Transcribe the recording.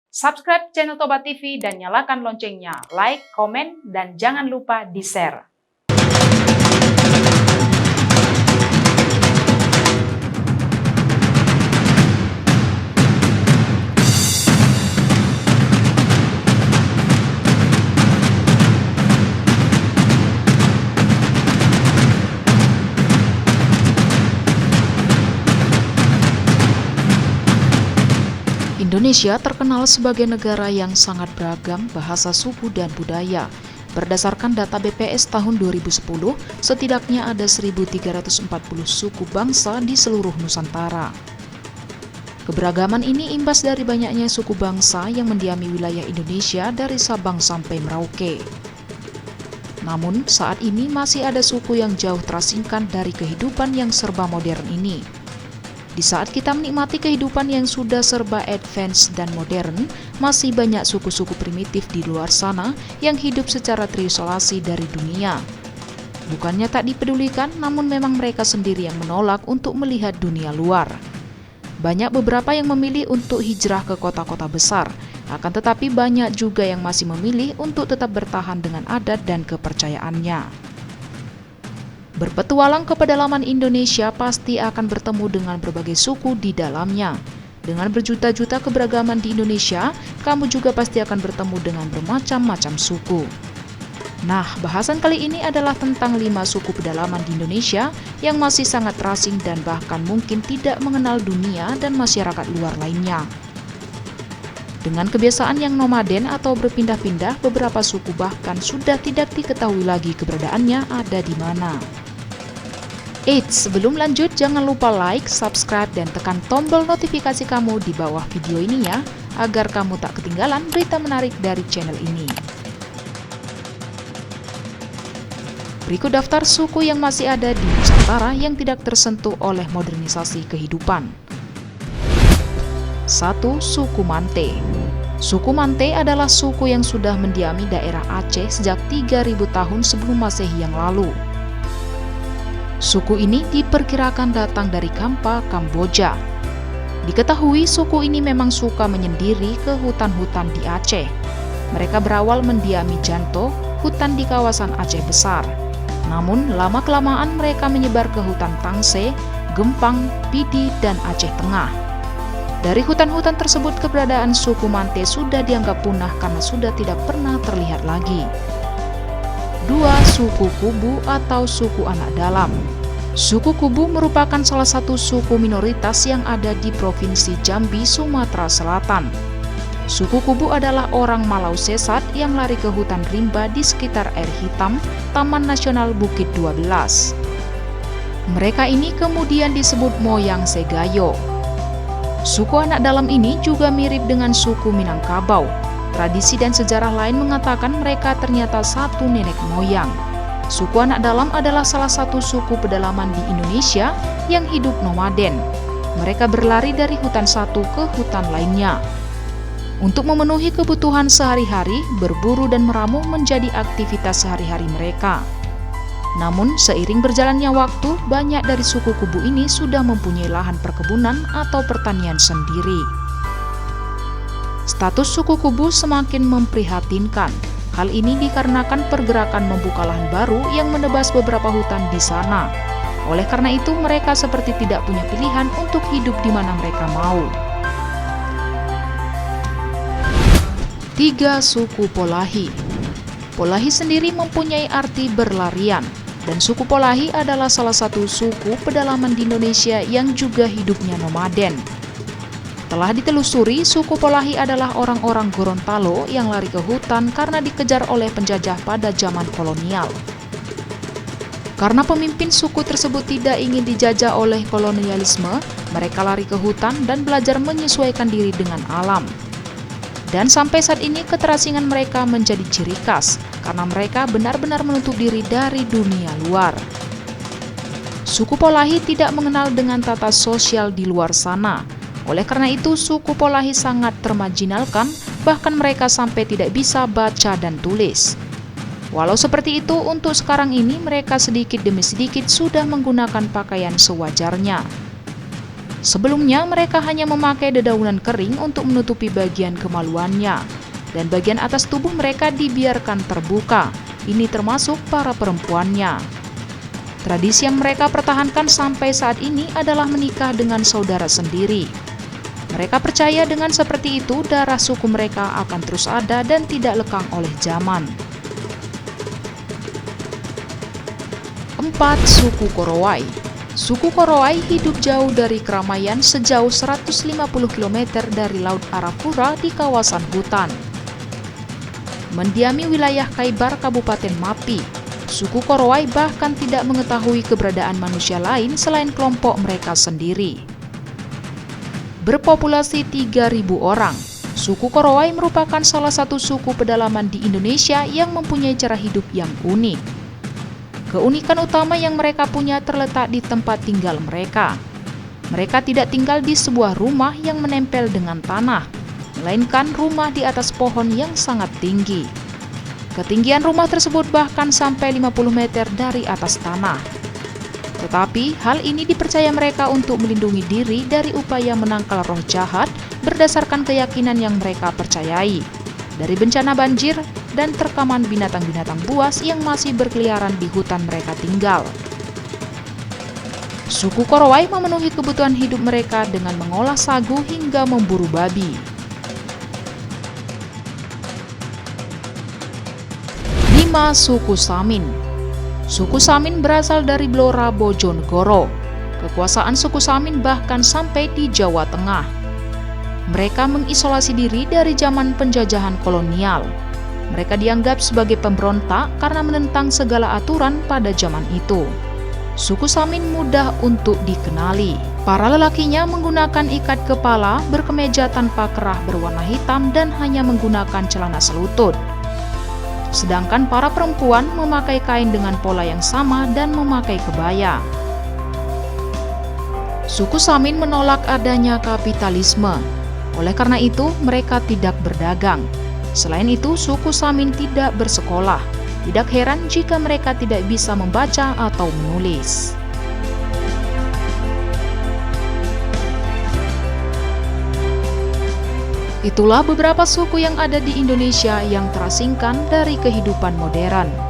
Subscribe channel Toba TV dan nyalakan loncengnya. Like, komen, dan jangan lupa di-share. Indonesia terkenal sebagai negara yang sangat beragam bahasa, suku, dan budaya. Berdasarkan data BPS tahun 2010, setidaknya ada 1.340 suku bangsa di seluruh Nusantara. Keberagaman ini imbas dari banyaknya suku bangsa yang mendiami wilayah Indonesia dari Sabang sampai Merauke. Namun, saat ini masih ada suku yang jauh terasingkan dari kehidupan yang serba modern ini. Di saat kita menikmati kehidupan yang sudah serba advance dan modern, masih banyak suku-suku primitif di luar sana yang hidup secara terisolasi dari dunia. Bukannya tak dipedulikan, namun memang mereka sendiri yang menolak untuk melihat dunia luar. Banyak beberapa yang memilih untuk hijrah ke kota-kota besar, akan tetapi banyak juga yang masih memilih untuk tetap bertahan dengan adat dan kepercayaannya. Berpetualang ke pedalaman Indonesia pasti akan bertemu dengan berbagai suku di dalamnya. Dengan berjuta-juta keberagaman di Indonesia, kamu juga pasti akan bertemu dengan bermacam-macam suku. Nah, bahasan kali ini adalah tentang 5 suku pedalaman di Indonesia yang masih sangat terasing dan bahkan mungkin tidak mengenal dunia dan masyarakat luar lainnya. Dengan kebiasaan yang nomaden atau berpindah-pindah, beberapa suku bahkan sudah tidak diketahui lagi keberadaannya ada di mana. Eits, sebelum lanjut jangan lupa like, subscribe, dan tekan tombol notifikasi kamu di bawah video ini ya, agar kamu tak ketinggalan berita menarik dari channel ini. Berikut daftar suku yang masih ada di Nusantara yang tidak tersentuh oleh modernisasi kehidupan. 1. Suku Mante. Suku Mante adalah suku yang sudah mendiami daerah Aceh sejak 3.000 tahun sebelum Masehi yang lalu. Suku ini diperkirakan datang dari Kampa, Kamboja. Diketahui suku ini memang suka menyendiri ke hutan-hutan di Aceh. Mereka berawal mendiami Janto, hutan di kawasan Aceh Besar. Namun, lama-kelamaan mereka menyebar ke hutan Tangse, Gempang, Pidi, dan Aceh Tengah. Dari hutan-hutan tersebut, keberadaan suku Mante sudah dianggap punah karena sudah tidak pernah terlihat lagi. 2. Suku Kubu atau suku anak dalam. Suku Kubu merupakan salah satu suku minoritas yang ada di Provinsi Jambi, Sumatera Selatan. Suku Kubu adalah orang Malau Sesat yang lari ke hutan rimba di sekitar Air Hitam, Taman Nasional Bukit 12. Mereka ini kemudian disebut Moyang Segayo. Suku anak dalam ini juga mirip dengan suku Minangkabau. Tradisi dan sejarah lain mengatakan mereka ternyata satu nenek moyang. Suku anak dalam adalah salah satu suku pedalaman di Indonesia yang hidup nomaden. Mereka berlari dari hutan satu ke hutan lainnya. Untuk memenuhi kebutuhan sehari-hari, berburu dan meramu menjadi aktivitas sehari-hari mereka. Namun, seiring berjalannya waktu, banyak dari suku Kubu ini sudah mempunyai lahan perkebunan atau pertanian sendiri. Status suku Kubu semakin memprihatinkan. Hal ini dikarenakan pergerakan membuka lahan baru yang menebas beberapa hutan di sana. Oleh karena itu, mereka seperti tidak punya pilihan untuk hidup di mana mereka mau. 3. Suku Polahi. Polahi sendiri mempunyai arti berlarian, dan suku Polahi adalah salah satu suku pedalaman di Indonesia yang juga hidupnya nomaden. Telah ditelusuri, suku Polahi adalah orang-orang Gorontalo yang lari ke hutan karena dikejar oleh penjajah pada zaman kolonial. Karena pemimpin suku tersebut tidak ingin dijajah oleh kolonialisme, mereka lari ke hutan dan belajar menyesuaikan diri dengan alam. Dan sampai saat ini keterasingan mereka menjadi ciri khas, karena mereka benar-benar menutup diri dari dunia luar. Suku Polahi tidak mengenal dengan tata sosial di luar sana. Oleh karena itu, suku Polahi sangat termarginalkan, bahkan mereka sampai tidak bisa baca dan tulis. Walau seperti itu, untuk sekarang ini mereka sedikit demi sedikit sudah menggunakan pakaian sewajarnya. Sebelumnya, mereka hanya memakai dedaunan kering untuk menutupi bagian kemaluannya, dan bagian atas tubuh mereka dibiarkan terbuka. Ini termasuk para perempuannya. Tradisi yang mereka pertahankan sampai saat ini adalah menikah dengan saudara sendiri. Mereka percaya dengan seperti itu, darah suku mereka akan terus ada dan tidak lekang oleh zaman. 4. Suku Korowai. Suku Korowai hidup jauh dari keramaian sejauh 150 km dari Laut Arafura di kawasan hutan. Mendiami wilayah Kaibar, Kabupaten Mapi, suku Korowai bahkan tidak mengetahui keberadaan manusia lain selain kelompok mereka sendiri. Berpopulasi 3.000 orang, suku Korowai merupakan salah satu suku pedalaman di Indonesia yang mempunyai cara hidup yang unik. Keunikan utama yang mereka punya terletak di tempat tinggal mereka. Mereka tidak tinggal di sebuah rumah yang menempel dengan tanah, melainkan rumah di atas pohon yang sangat tinggi. Ketinggian rumah tersebut bahkan sampai 50 meter dari atas tanah. Tetapi hal ini dipercaya mereka untuk melindungi diri dari upaya menangkal roh jahat berdasarkan keyakinan yang mereka percayai, dari bencana banjir dan terkaman binatang-binatang buas yang masih berkeliaran di hutan mereka tinggal. Suku Korowai memenuhi kebutuhan hidup mereka dengan mengolah sagu hingga memburu babi. 5. Suku Samin. Suku Samin berasal dari Blora Bojonegoro. Kekuasaan suku Samin bahkan sampai di Jawa Tengah. Mereka mengisolasi diri dari zaman penjajahan kolonial. Mereka dianggap sebagai pemberontak karena menentang segala aturan pada zaman itu. Suku Samin mudah untuk dikenali. Para lelakinya menggunakan ikat kepala, berkemeja tanpa kerah berwarna hitam dan hanya menggunakan celana selutut. Sedangkan para perempuan memakai kain dengan pola yang sama dan memakai kebaya. Suku Samin menolak adanya kapitalisme. Oleh karena itu, mereka tidak berdagang. Selain itu, suku Samin tidak bersekolah. Tidak heran jika mereka tidak bisa membaca atau menulis. Itulah beberapa suku yang ada di Indonesia yang terasingkan dari kehidupan modern.